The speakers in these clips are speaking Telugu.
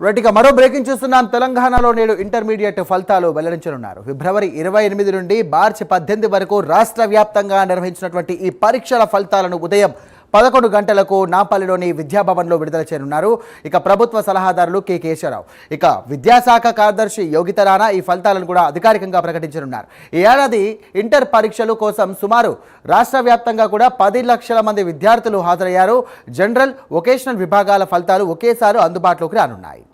రైట్, ఇక మరో బ్రేకింగ్ చూస్తున్నాం. తెలంగాణలో నేడు ఇంటర్మీడియట్ ఫలితాలు వెల్లడించనున్నారు. ఫిబ్రవరి 28 నుండి మార్చి 18 వరకు రాష్ట్ర వ్యాప్తంగా నిర్వహించినటువంటి ఈ పరీక్షల ఫలితాలను ఉదయం 11 గంటలకు నాంపల్లిలోని విద్యాభవన్లో విడుదల చేయనున్నారు. ఇక ప్రభుత్వ సలహాదారులు కె కేశవరావు, ఇక విద్యాశాఖ కార్యదర్శి యోగిత రాణా ఈ ఫలితాలను కూడా అధికారికంగా ప్రకటించనున్నారు. ఈ ఏడాది ఇంటర్ పరీక్షలు కోసం సుమారు రాష్ట్ర వ్యాప్తంగా కూడా 10 లక్షల మంది విద్యార్థులు హాజరయ్యారు. జనరల్, వొకేషనల్ విభాగాల ఫలితాలు ఒకేసారి అందుబాటులోకి రానున్నాయి.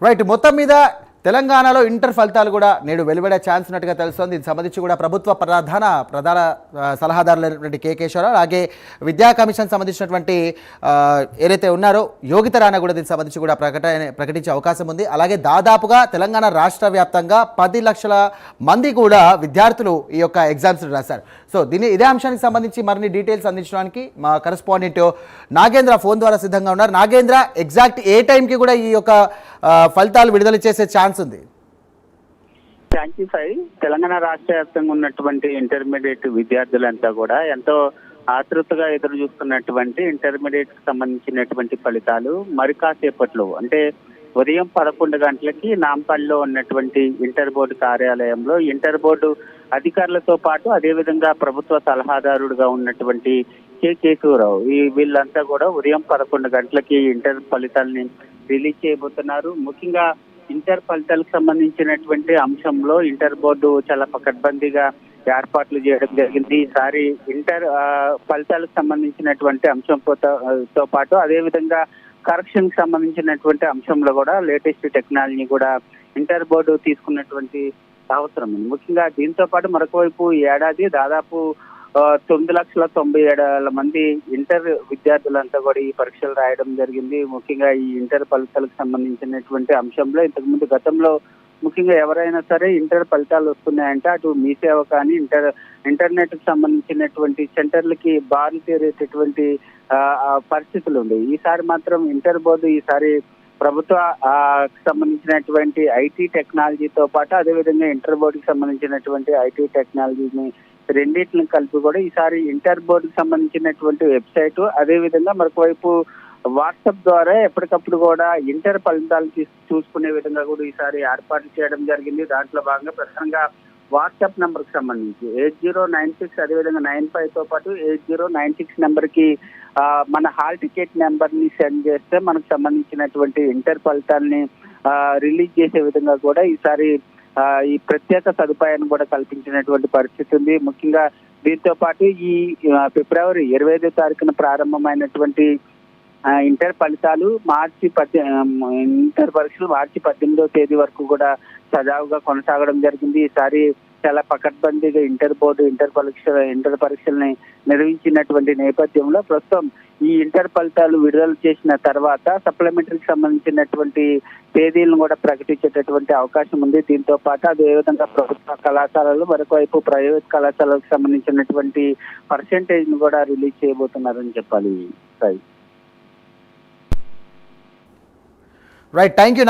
రైట్, మొత్తం మీద తెలంగాణలో ఇంటర్ ఫలితాలు కూడా నేడు వెలువడే ఛాన్స్ ఉన్నట్టుగా తెలుస్తోంది. దీనికి సంబంధించి కూడా ప్రభుత్వ ప్రధాన సలహాదారులైనటువంటి కె కేశవరావు, అలాగే విద్యా కమిషన్ సంబంధించినటువంటి ఏదైతే ఉన్నారో యోగిత రాణా కూడా దీనికి సంబంధించి కూడా ప్రకటించే అవకాశం ఉంది. అలాగే దాదాపుగా తెలంగాణ రాష్ట్ర వ్యాప్తంగా 10 లక్షల మంది కూడా విద్యార్థులు ఈ యొక్క ఎగ్జామ్స్ రాశారు. సో ఇదే అంశానికి సంబంధించి మరిన్ని డీటెయిల్స్ అందించడానికి మా కరెస్పాండెంట్ నాగేంద్ర ఫోన్ ద్వారా సిద్ధంగా ఉన్నారు. నాగేంద్ర, ఎగ్జాక్ట్ ఏ టైంకి కూడా ఈ యొక్క ఫలితాలు విడుదల చేసే ఛాన్స్ ఉంది? Thank you Sai. తెలంగాణ రాష్ట్ర వ్యాప్తంగా ఉన్నటువంటి ఇంటర్మీడియట్ విద్యార్థులంతా కూడా ఎంతో ఆతృతగా ఎదురు చూస్తున్నటువంటి ఇంటర్మీడియట్ కి సంబంధించినటువంటి ఫలితాలు మరి కాసేపట్లో అంటే ఉదయం 11 గంటలకి నాంపల్లిలో ఉన్నటువంటి ఇంటర్ బోర్డు కార్యాలయంలో ఇంటర్ బోర్డు అధికారులతో పాటు అదేవిధంగా ప్రభుత్వ సలహాదారుడుగా ఉన్నటువంటి కె కేశవరావు వీళ్ళంతా కూడా ఉదయం 11 గంటలకి ఇంటర్ ఫలితాలని రిలీజ్ చేయబోతున్నారు. ముఖ్యంగా ఇంటర్ ఫలితాలకు సంబంధించినటువంటి అంశంలో ఇంటర్ బోర్డు చాలా పకడ్బందీగా ఏర్పాట్లు చేయడం జరిగింది. ఈసారి ఇంటర్ ఫలితాలకు సంబంధించినటువంటి అంశంతో పాటు అదేవిధంగా కరెక్షన్ కి సంబంధించినటువంటి అంశంలో కూడా లేటెస్ట్ టెక్నాలజీ కూడా ఇంటర్ బోర్డు తీసుకున్నటువంటి అవసరం ఉంది. ముఖ్యంగా దీంతో పాటు మరొక వైపు ఈ ఏడాది దాదాపు 9,97,000 మంది ఇంటర్ విద్యార్థులంతా కూడా ఈ పరీక్షలు రాయడం జరిగింది. ముఖ్యంగా ఈ ఇంటర్ ఫలితాలకు సంబంధించినటువంటి అంశంలో ఇంతకుముందు గతంలో ముఖ్యంగా ఎవరైనా సరే ఇంటర్ ఫలితాలు వస్తున్నాయంటే అటు మీ సేవ కానీ ఇంటర్నెట్ కి సంబంధించినటువంటి సెంటర్లకి బార్లు తీరేటటువంటి పరిస్థితులు ఉండేవి. ఈసారి మాత్రం ఇంటర్ బోర్డు ఈసారి ప్రభుత్వ సంబంధించినటువంటి ఐటీ టెక్నాలజీతో పాటు అదేవిధంగా ఇంటర్ బోర్డుకి సంబంధించినటువంటి ఐటీ టెక్నాలజీని రెండింటిని కలిపి కూడా ఈసారి ఇంటర్ బోర్డుకి సంబంధించినటువంటి వెబ్సైట్ అదేవిధంగా మరొక వైపు వాట్సాప్ ద్వారా ఎప్పటికప్పుడు కూడా ఇంటర్ ఫలితాలు చూసుకునే విధంగా కూడా ఈసారి ఏర్పాటు చేయడం జరిగింది. దాంట్లో భాగంగా ప్రధానంగా వాట్సాప్ నెంబర్ కి సంబంధించి 8096 అదేవిధంగా 95 తో పాటు 8096 నెంబర్ కి మన హాల్ టికెట్ నెంబర్ ని సెండ్ చేస్తే మనకు సంబంధించినటువంటి ఇంటర్ ఫలితాలని రిలీజ్ చేసే విధంగా కూడా ఈసారి ఈ ప్రత్యేక సదుపాయాన్ని కూడా కల్పించినటువంటి పరిస్థితి ఉంది. ముఖ్యంగా దీంతో పాటు ఈ ఫిబ్రవరి 25వ తారీఖున ప్రారంభమైనటువంటి ఇంటర్ ఫలితాలు ఇంటర్ పరీక్షలు మార్చి 18వ తేదీ వరకు కూడా సజావుగా కొనసాగడం జరిగింది. ఈసారి చాలా పకడ్బందీగా ఇంటర్ బోర్డు ఇంటర్ పరీక్షల్ని నిర్వహించినటువంటి నేపథ్యంలో ప్రస్తుతం ఈ ఇంటర్ ఫలితాలు విడుదల చేసిన తర్వాత సప్లిమెంటరీకి సంబంధించినటువంటి తేదీలను కూడా ప్రకటించేటటువంటి అవకాశం ఉంది. దీంతో పాటు అదేవిధంగా ప్రభుత్వ కళాశాలలు మరొక వైపు ప్రైవేట్ కళాశాలకు సంబంధించినటువంటి పర్సెంటేజ్ ను కూడా రిలీజ్ చేయబోతున్నారని చెప్పాలి. Right, thank you.